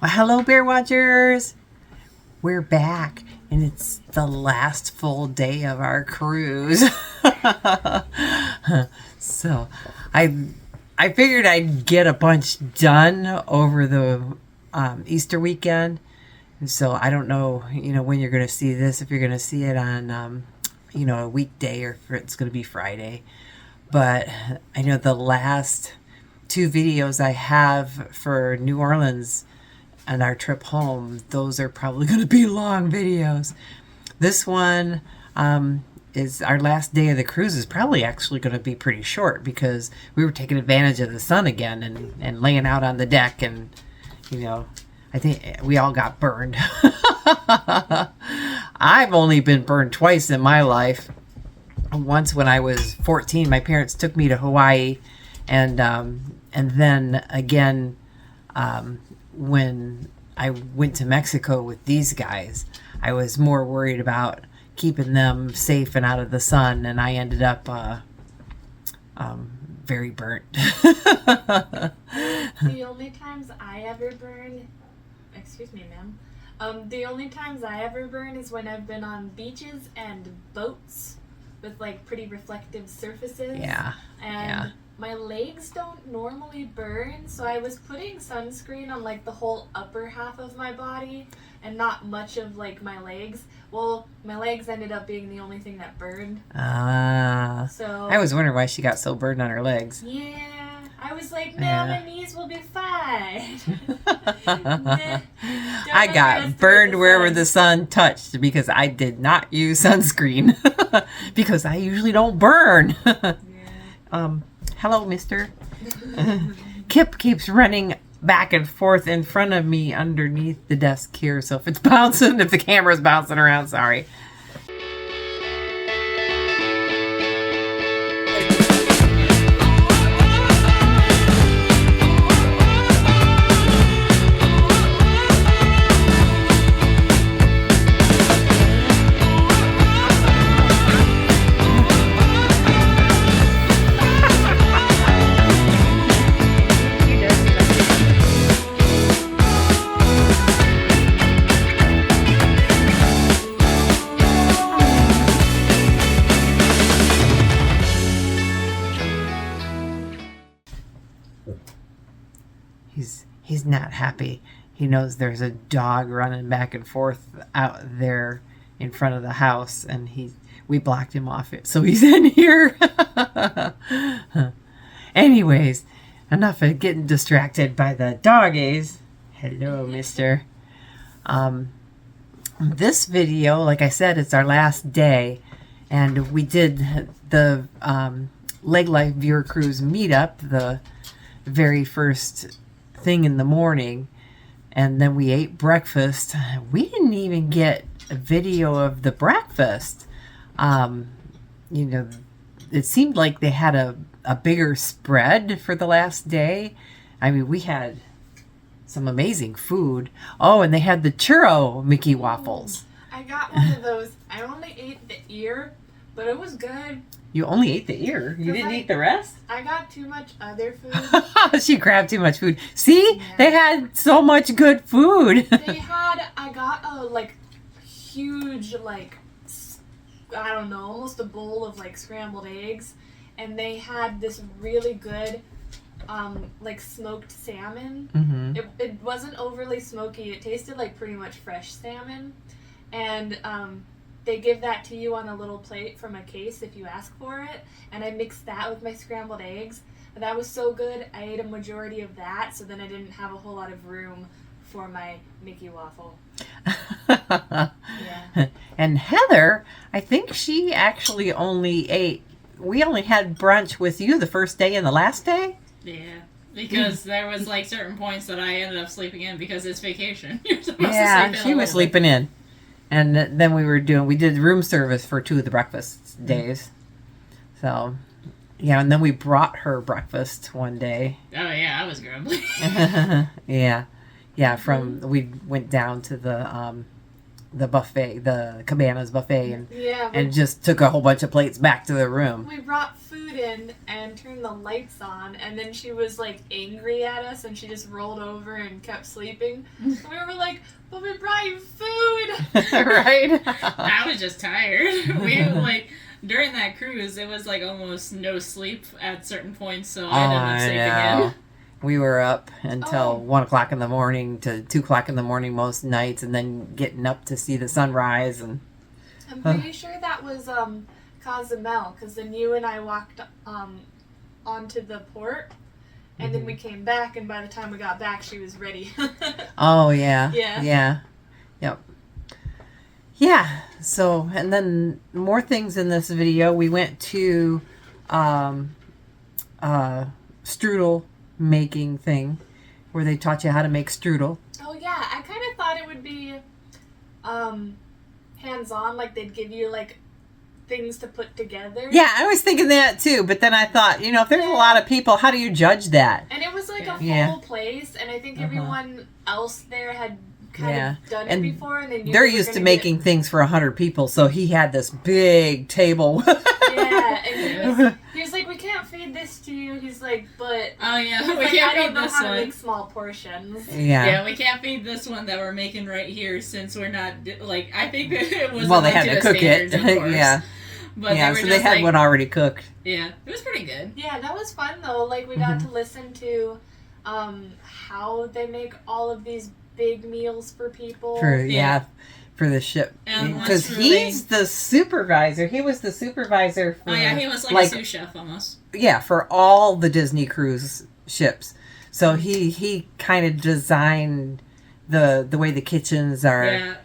Well, hello, Bear Watchers. We're back, and it's the last full day of our cruise. So, I figured I'd get a bunch done over the Easter weekend. So I don't know, when you're going to see this. If you're going to see it on, a weekday, or if it's going to be Friday. But I know the last two videos I have for New Orleans and our trip home, those are probably going to be long videos. This one is our last day of the cruise, is probably actually going to be pretty short because we were taking advantage of the sun again and laying out on the deck, and I think we all got burned. I've only been burned twice in my life. Once when I was 14, my parents took me to Hawaii, and then again when I went to Mexico with these guys. I was more worried about keeping them safe and out of the sun, and I ended up very burnt. The only times I ever burn, excuse me, ma'am. The only times I ever burn is when I've been on beaches and boats with like pretty reflective surfaces. Yeah. And my legs don't normally burn, so I was putting sunscreen on like the whole upper half of my body and not much of like my legs. Well, my legs ended up being the only thing that burned. So I was wondering why she got so burned on her legs. Yeah, I was like, no, my knees will be fine. I got burned wherever the sun touched because I did not use sunscreen because I usually don't burn. Hello, mister. Kip keeps running back and forth in front of me underneath the desk here, so if it's bouncing, if the camera's bouncing around, sorry. He's not happy. He knows there's a dog running back and forth out there in front of the house, and we blocked him off it, so he's in here. Anyways, enough of getting distracted by the doggies. Hello, mister. This video, like I said, it's our last day, and we did the Leg Life Viewer Cruise meetup, the very first thing in the morning, and then we ate breakfast. We didn't even get a video of the breakfast. It seemed like they had a bigger spread for the last day. I mean, we had some amazing food. Oh, and they had the churro Mickey waffles. I got one of those. I only ate the ear, but it was good. You only ate the ear. You didn't eat the rest? I got too much other food. She grabbed too much food. See? Yeah. They had so much good food. I got a huge I don't know, almost a bowl of scrambled eggs, and they had this really good smoked salmon. Mm-hmm. It wasn't overly smoky. It tasted like pretty much fresh salmon, and they give that to you on a little plate from a case if you ask for it, and I mixed that with my scrambled eggs. That was so good, I ate a majority of that, so then I didn't have a whole lot of room for my Mickey waffle. Yeah. And Heather, I think she actually we only had brunch with you the first day and the last day? Yeah. Because there was certain points that I ended up sleeping in because it's vacation. You're supposed to sleep in. She was sleeping in. And then we did room service for 2 of the breakfast days. So, yeah, and then we brought her breakfast one day. Oh, yeah, I was grumbly. Yeah. Yeah, we went down to the the buffet, the Cabanas buffet, and Yeah, and just took a whole bunch of plates back to the room. we brought food in and turned the lights on, and then she was like angry at us, and she just rolled over and kept sleeping. And we were like, "But we brought you food." Right? I was just tired. We like during that cruise, it was like almost no sleep at certain points, so I ended up sleeping in. We were up until Oh. 1 o'clock in the morning to 2 o'clock in the morning most nights, and then getting up to see the sunrise. And I'm pretty sure that was Cozumel, because then you and I walked onto the port, and then we came back, and by the time we got back, she was ready. oh yeah, Yeah. yep, yeah. So, and then more things in this video. We went to strudel making thing where they taught you how to make strudel. Oh yeah, I kind of thought it would be hands-on, like they'd give you like things to put together. Yeah, I was thinking that too, but then I thought, you know, if there's a lot of people, how do you judge that? And it was like a full Yeah. place, and I think everyone else there had Yeah. of done And it before, and they knew They're they were used to gonna making things for 100 people, so he had this big table. Yeah, and he was like, "We can't feed this to you." He's like, "But Oh yeah, he's we like, can't I don't feed know this how to one. make small portions." Yeah. Yeah, we can't feed this one that we're making right here since we're not like I think it was Well, they had to cook it. Of course. Yeah. But Yeah, they were so just they had like, one already cooked. Yeah, it was pretty good. Yeah, that was fun though. Like we got to listen to how they make all of these big meals for people. For the ship. And Because once he's the supervisor. He was the supervisor for Oh yeah, he was like a sous chef almost. Yeah, for all the Disney cruise ships. So he kind of designed the way the kitchens are, Yeah,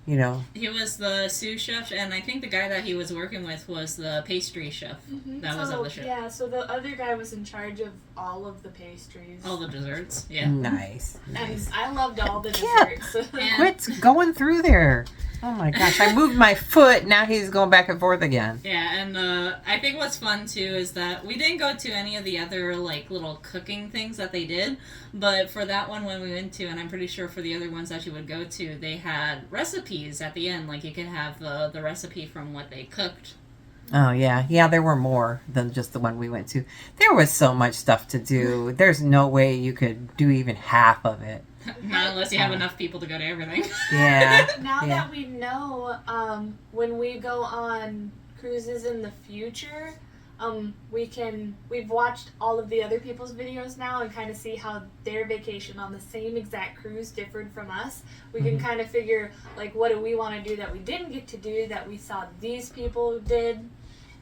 you know. he was the sous chef, and I think the guy that he was working with was the pastry chef. That was of the ship. Yeah, so the other guy was in charge of all of the pastries. All the desserts. Yeah. Nice. And I loved all the Kip. desserts. And Quit going through there. Oh my gosh, I moved my foot. Now he's going back and forth again. yeah, and I think what's fun too is that we didn't go to any of the other like little cooking things that they did, but for that one when we went to, and I'm pretty sure for the other ones that you would go to, they had recipes at the end. Like you could have the recipe from what they cooked. Oh yeah, there were more than just the one we went to. There was so much stuff to do. There's no way you could do even half of it. Not unless you have enough people to go to everything. Yeah. Now Yeah. that we know, when we go on cruises in the future, we've watched all of the other people's videos now and kind of see how their vacation on the same exact cruise differed from us. We can kind of figure, like, what do we want to do that we didn't get to do that we saw these people did,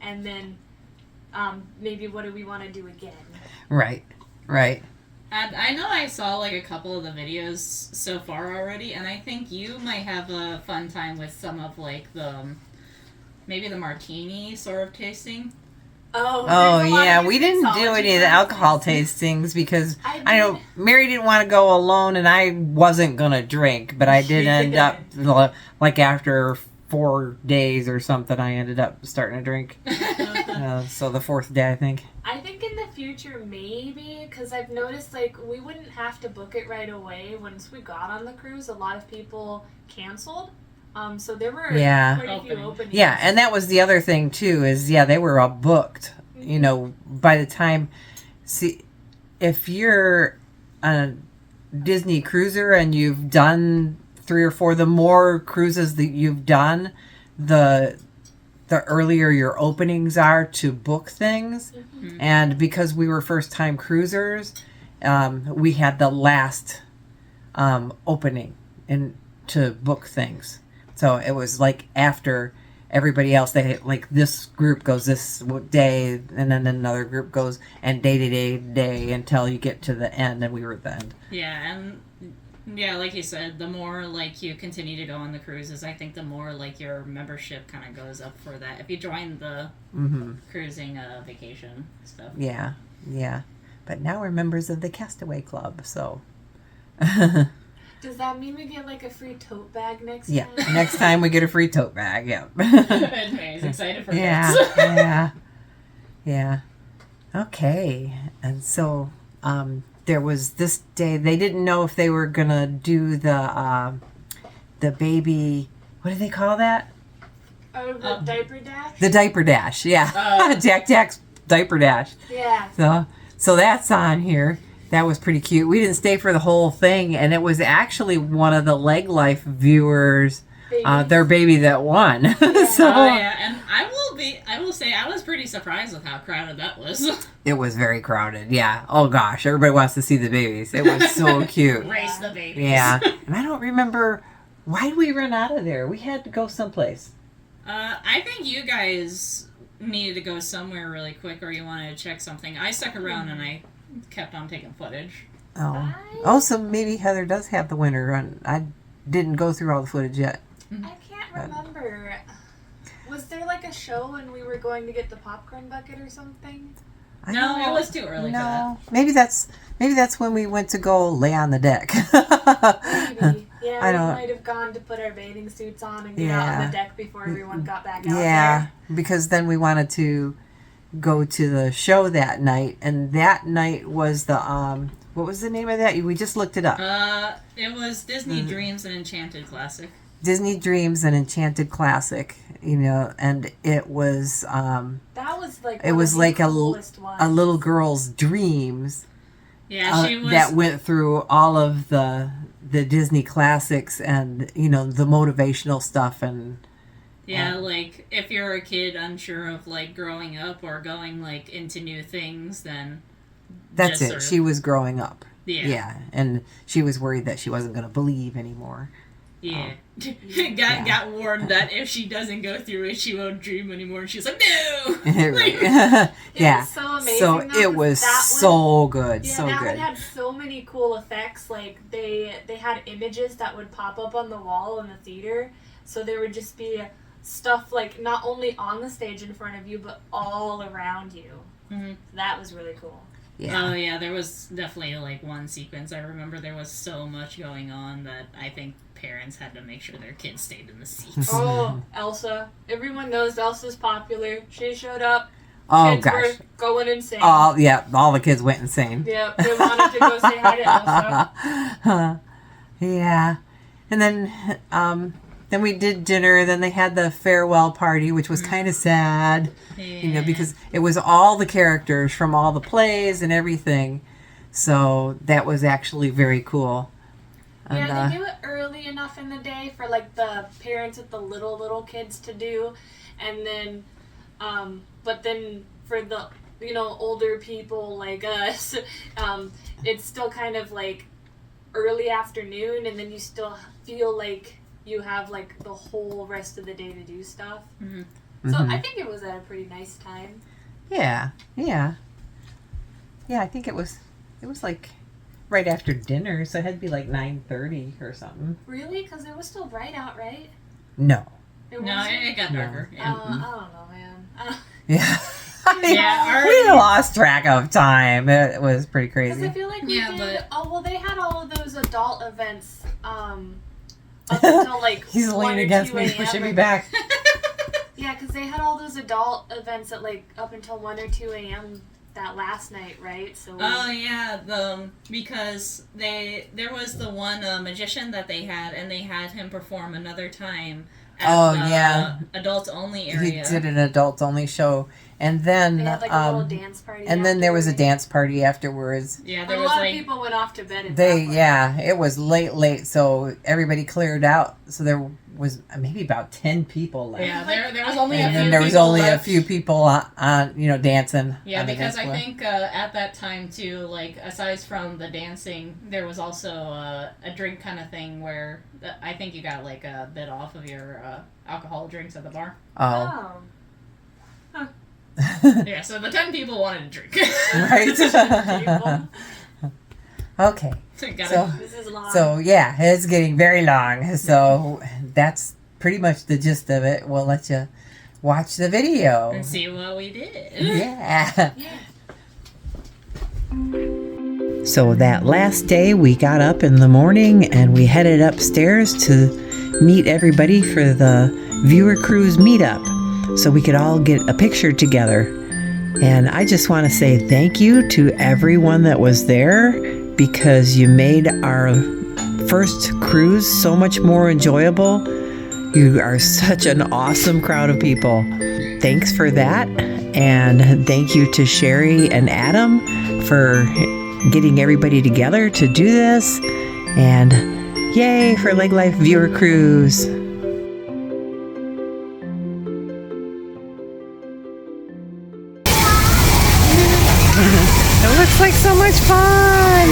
and then maybe what do we want to do again. Right. And I know I saw like a couple of the videos so far already, and I think you might have a fun time with some of like maybe the martini sort of tasting. Oh Yeah, we didn't do any of the alcohol tastings because I know Mary didn't want to go alone and I wasn't going to drink, but I did end up, like after 4 days or something, I ended up starting to drink. So the 4th day, I think. I think in the future, maybe, because I've noticed, like, we wouldn't have to book it right away. Once we got on the cruise, a lot of people canceled. So there were quite a few openings. Yeah, and that was the other thing, too, is, they were all booked. You know, by the time, if you're a Disney cruiser and you've done 3 or 4, the more cruises that you've done, the earlier your openings are to book things. And because we were first time cruisers, we had the last opening to book things. So it was like after everybody else, they like this group goes this day, and then another group goes and day until you get to the end, and we were at the end. Yeah, and yeah, like you said, the more like you continue to go on the cruises, I think the more like your membership kind of goes up for that. If you join the cruising vacation stuff. Yeah. But now we're members of the Castaway Club, so. Does that mean we get like a free tote bag next Yeah, time? next time we get a free tote bag. Yeah. And May's excited for this. Yeah. Okay, and so there was this day they didn't know if they were gonna do the baby what do they call that? Oh, the diaper dash? The diaper dash, yeah. Jack's diaper dash. Yeah. So that's on here. That was pretty cute. We didn't stay for the whole thing, and it was actually one of the Leg Life viewers, their baby that won. Yeah. So and I will say I was pretty surprised with how crowded that was. it was very crowded. Yeah. Oh gosh, everybody wants to see the babies. It was so cute. Race the babies. Yeah. And I don't remember, why did we run out of there? We had to go someplace. I think you guys needed to go somewhere really quick, or you wanted to check something. I stuck around and I kept on taking footage. Oh, so maybe Heather does have the winner run. I didn't go through all the footage yet. I can't remember. Was there like a show and we were going to get the popcorn bucket or something? No, it was too early for that. Maybe that's when we went to go lay on the deck. Maybe. Yeah, I we don't- might have gone to put our bathing suits on and get out on the deck before everyone got back out Yeah, there. because then we wanted to go to the show that night, and that night was the what was the name of that? We just looked it up. It was Disney Dreams and Enchanted Classic. Disney Dreams and Enchanted Classic, and it was That was like it was like a little girl's dreams. Yeah, she was. That went through all of the Disney classics and the motivational stuff and Yeah, like if you're a kid unsure of like growing up or going like into new things, then that's just it. sort of- She was growing up. Yeah. And she was worried that she wasn't going to believe anymore. Yeah. got warned that if she doesn't go through it, she won't dream anymore. And she's like, no. Yeah. It was so amazing. So though, it 'cause was that so good, Yeah, so that good. one had so many cool effects. Like they had images that would pop up on the wall in the theater. So there would just be stuff like not only on the stage in front of you, but all around you. Mhm. That was really cool. Yeah. Oh yeah, there was definitely like one sequence. I remember there was so much going on that I think parents had to make sure their kids stayed in the seats. Oh, Elsa. Everyone knows Elsa's popular. She showed up. Oh Kids gosh. were going insane. All the kids went insane. Yep, they wanted to go say hi to Elsa. Yeah. And then we did dinner, then they had the farewell party, which was kind of sad, Yeah. because it was all the characters from all the plays and everything. So that was actually very cool. And, Yeah, they do it early enough in the day for like the parents with the little kids to do, and then, but then for the older people like us, it's still kind of like early afternoon, and then you still feel like you have like the whole rest of the day to do stuff. Mhm. So Mhm. I think it was a pretty nice time. Yeah. I think it was like right after dinner, so it had to be like 9:30 or something. Really? Because it was still bright out, right? No. It No, wasn't? it got darker. Yeah. I don't know, man. Yeah. Yeah, We lost track of time. It was pretty Because I crazy. feel like we Yeah, did. but- Oh well, they had all of those adult events up until like He's 1 leaning or against 2 me, a.m. pushing me back. Yeah, because they had all those adult events at like up until 1 or 2 a.m. that last night, right? So. Oh yeah, because there was the one magician that they had, and they had him perform another time at Oh, the yeah. adults only He area. did an adults only show, and then They had like a little dance party. and then there was a afterwards. dance party afterwards. Yeah, But there a was lot like of people went off to bed. At They that point. it was late, so everybody cleared out. So there was maybe about 10 people left. yeah, there was only a And few then there was people only left. a few people on dancing. Yeah, on the because dance I floor. think at that time too, like aside from the dancing, there was also a drink kind of thing where I think you got like a bit off of your alcohol drinks at the bar. Oh. Yeah, so the 10 people wanted a drink. Right. Okay. Gotta- So This is long. so yeah, it's getting very long. So that's pretty much the gist of it. We'll let you watch the video. and see what we did. Yeah. Yeah. So that last day, we got up in the morning and we headed upstairs to meet everybody for the viewer cruise meetup so we could all get a picture together. And I just want to say thank you to everyone that was there because you made our first cruise so much more enjoyable. You are such an awesome crowd of people. Thanks for that. And thank you to Sherry and Adam for getting everybody together to do this. And yay for Leg Life Viewer Cruise. It looks like so much fun.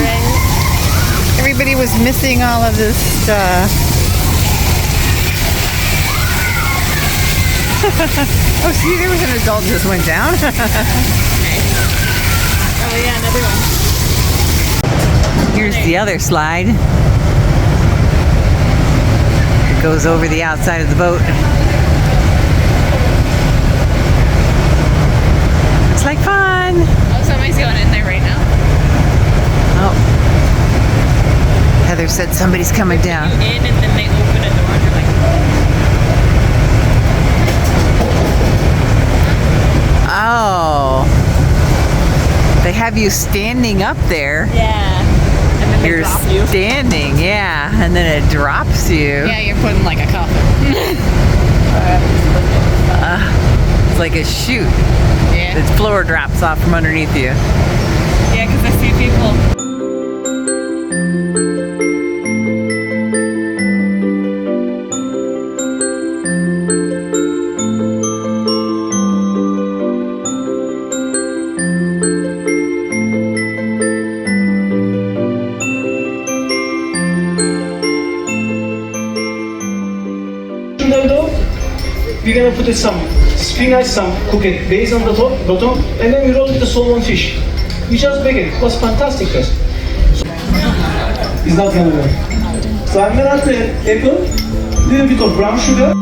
Everybody was missing all of this stuff. Oh, see, there was an adult just went down. Oh yeah, another one. Here's the other slide. It goes over the outside of the boat. Looks like fun. Oh, somebody's going in there right now. Oh. Heather said somebody's coming down. You in and then they open a door and you're like, oh. They have you standing up there. yeah. And then they You're drop you. standing, yeah, and then it drops you. Yeah, you're putting like a coffin. It's like a chute. Yeah. The floor drops off from underneath you. Yeah, because I see people. We're gonna put it some spinach, some cook it based on the top, bottom, and then we roll it the salmon fish. We just bake it. It was fantastic test. It's not gonna work. So I'm gonna add the apple, little bit of brown sugar.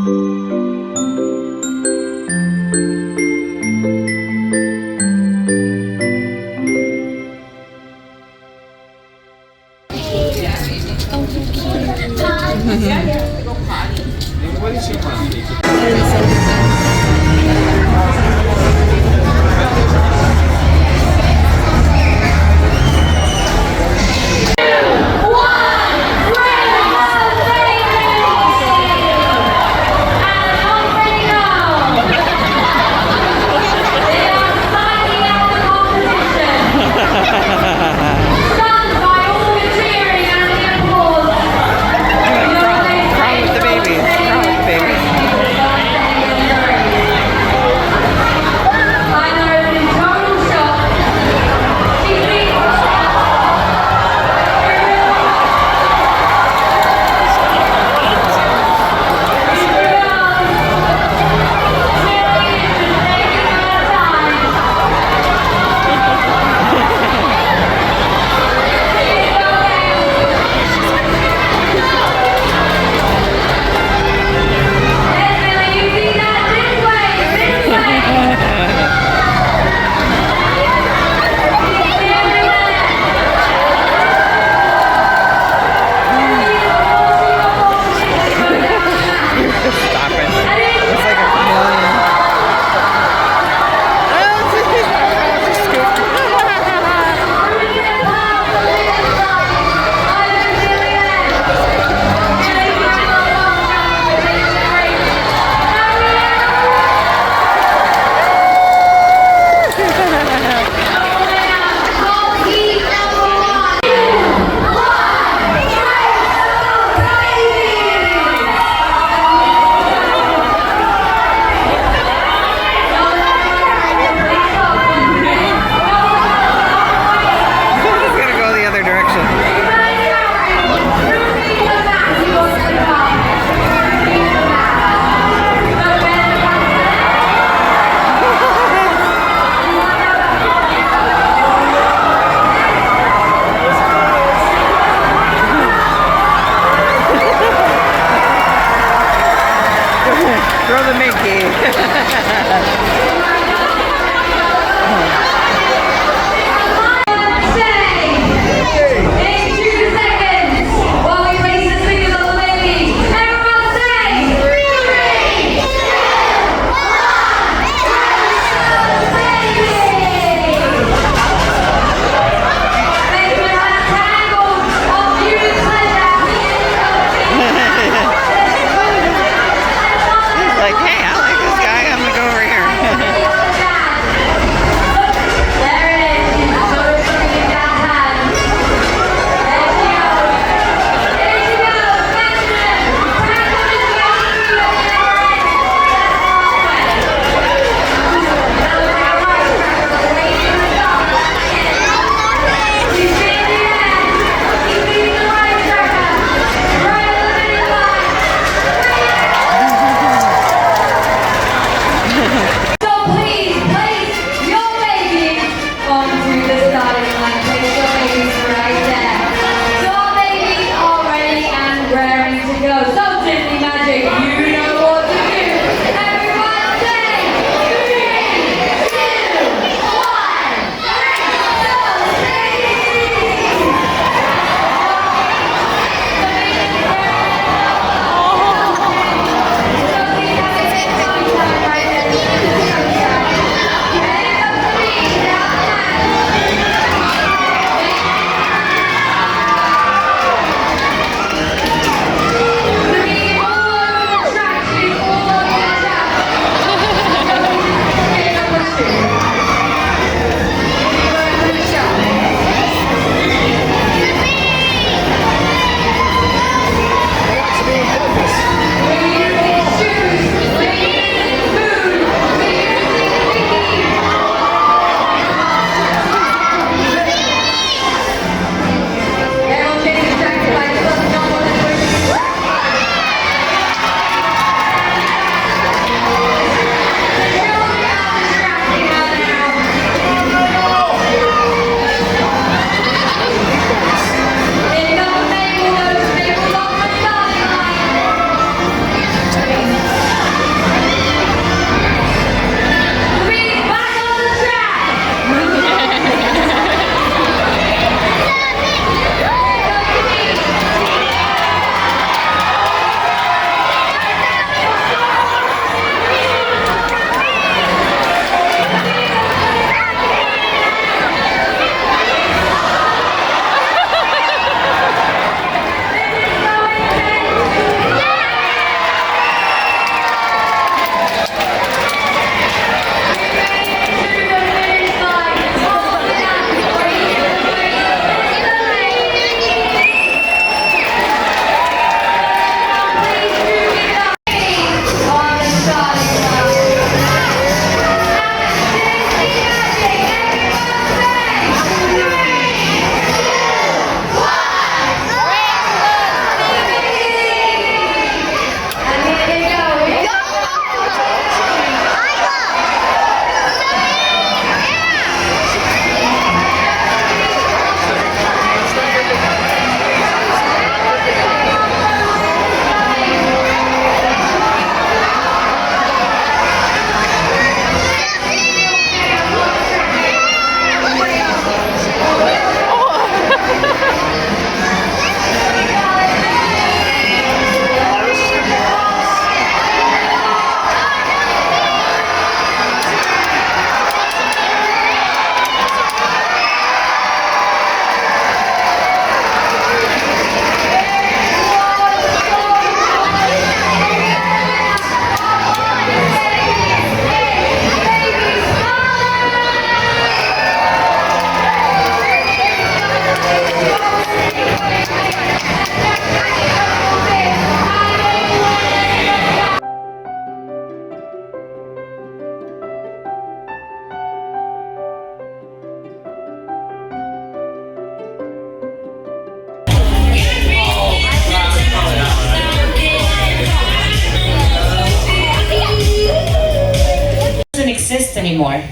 anymore.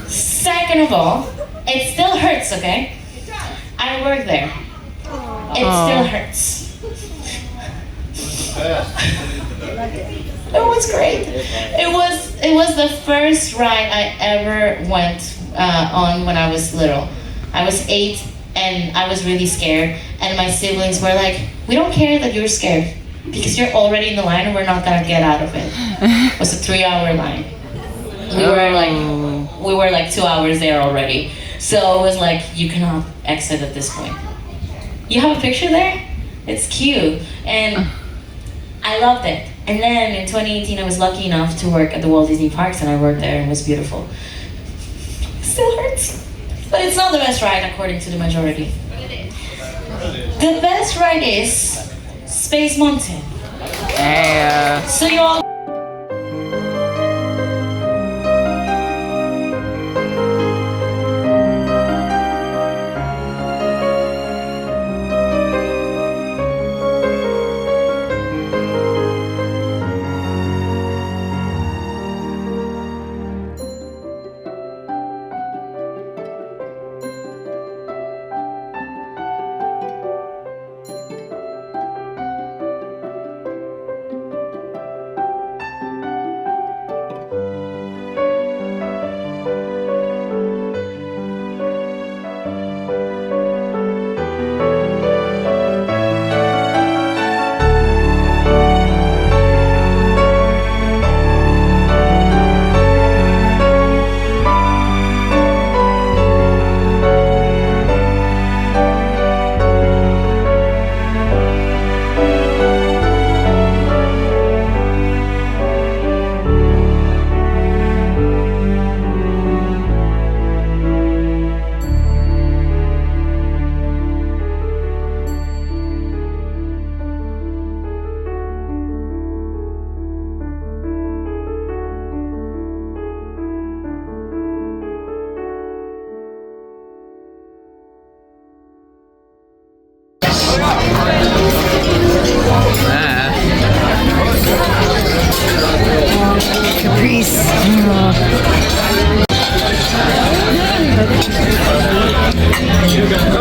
Second of all, it still hurts, okay? I work there. It still hurts. It was great. It was the first ride I ever went on when I was little. I was 8 and I was really scared, and my siblings were like, "We don't care that you're scared because you're already in the line and we're not gonna get out of it." It was a 3-hour line. We were like 2 hours there already. So it was like, you cannot exit at this point. You have a picture there? It's cute. And I loved it. And then in 2018, I was lucky enough to work at the Walt Disney Parks, and I worked there and it was beautiful. Still hurts. But it's not the best ride according to the majority. The best ride is Space Mountain. So you all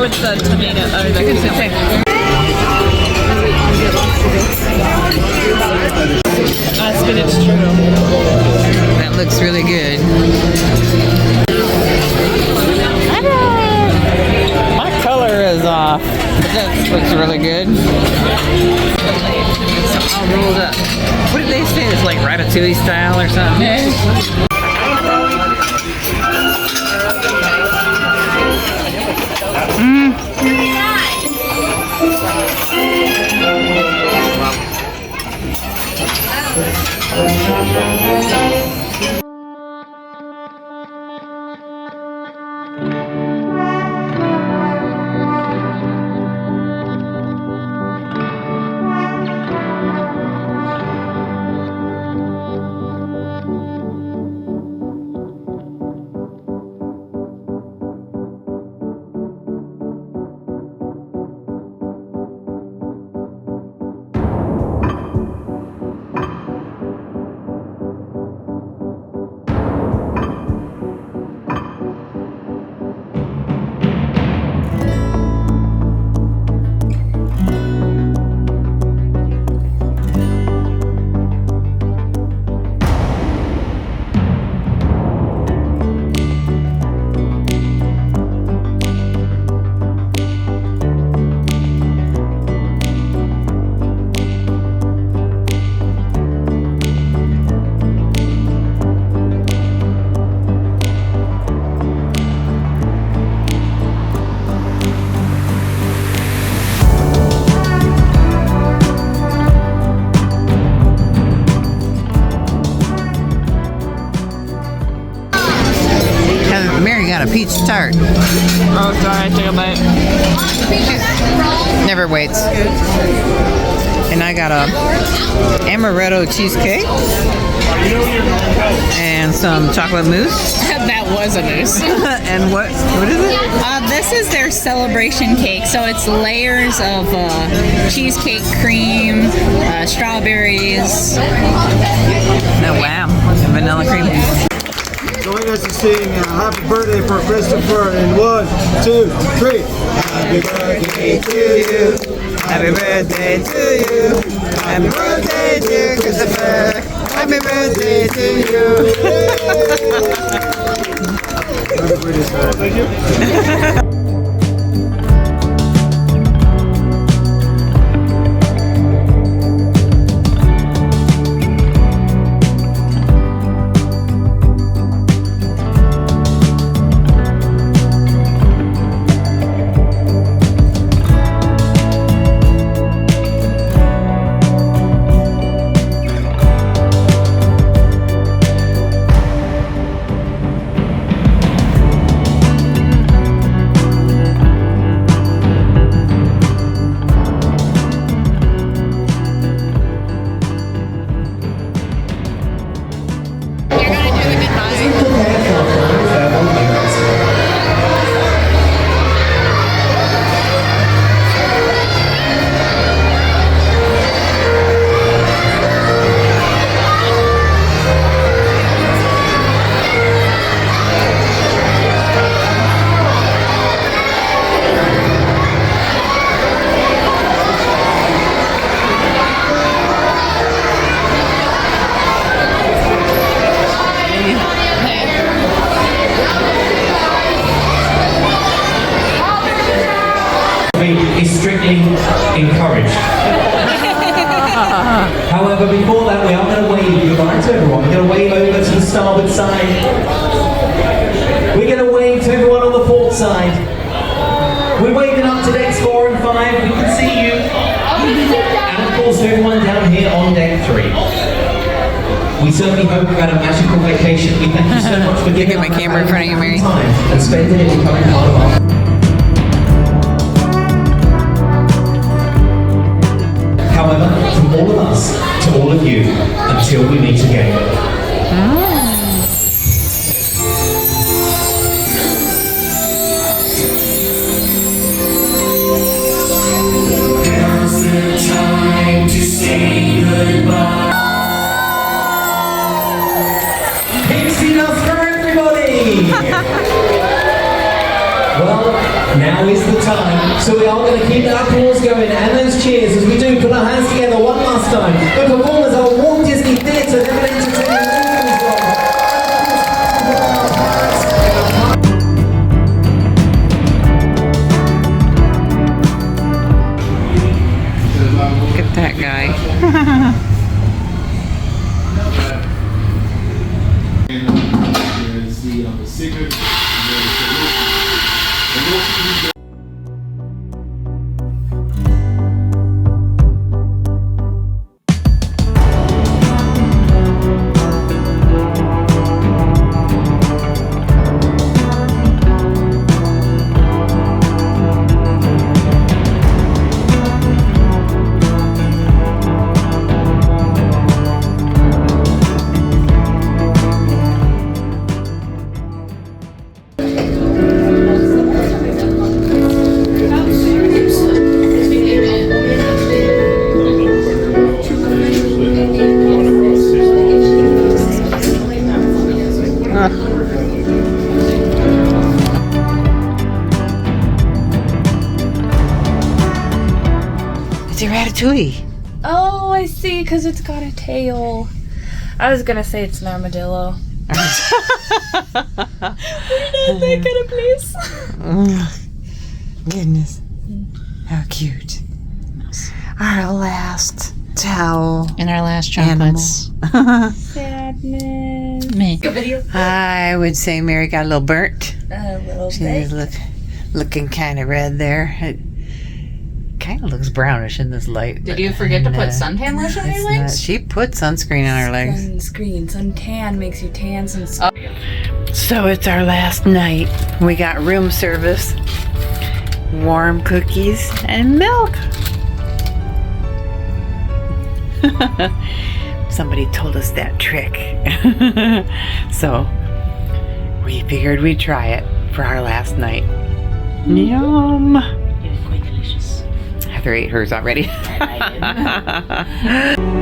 What's the tomato? Oh, the consistency. Spinach churro. That looks really good. My color is off, but that looks really good. So all rolled up. What did they say? It's like ratatouille style or something? Mary got a peach tart. Oh, sorry, take a bite. Never waits. And I got a amaretto cheesecake and some chocolate mousse. That was a mousse. And what is it? This is their celebration cake. So it's layers of cheesecake cream, strawberries. No, wow. And vanilla cream. join us to sing Happy Birthday for Christopher in 1, 2, 3. Happy birthday to you. Happy birthday to you. Happy birthday, dear Christopher. Happy birthday to you. Happy birthday, sir. Thank you. Is strictly encouraged. However, before that, we are going to wave goodbye to everyone. We're going to wave over to the starboard side. We're going to wave to everyone on the port side. We're waving up to decks 4 and 5. We can see you. And of course, to everyone down here on deck 3. We certainly hope you've had a magical vacation. We thank you so much for giving my camera in front of you, Mary. time and spending it becoming part of our. However, from all of us to all of you, until we meet again. Now's the time to say goodbye. Pixie dust for everybody! Well, now is the time, so we are going to keep that applause going and those cheers as we do put our hands together one last time. The performers are Walt Disney Theatre, they're entertaining Look at that guy. There's the secret. It's your ratatouille. Oh, I see, because it's got a tail. I was gonna say it's an armadillo. We're not that kind of place. Oh, goodness. How cute. Our last towel. And our last Animal. chocolates. Sadness. Me. I would say Mary got a little burnt. A little She's bit. looking kind of red there. It kind of looks brownish in this light. Did you forget to put suntan lotion on your legs? She put sunscreen on her legs. Sunscreen. Suntan makes you tan. So it's our last night. We got room service, warm cookies, and milk. Somebody told us that trick. So we figured we'd try it for our last night. Yum. It was quite delicious. Heather ate hers already. I did.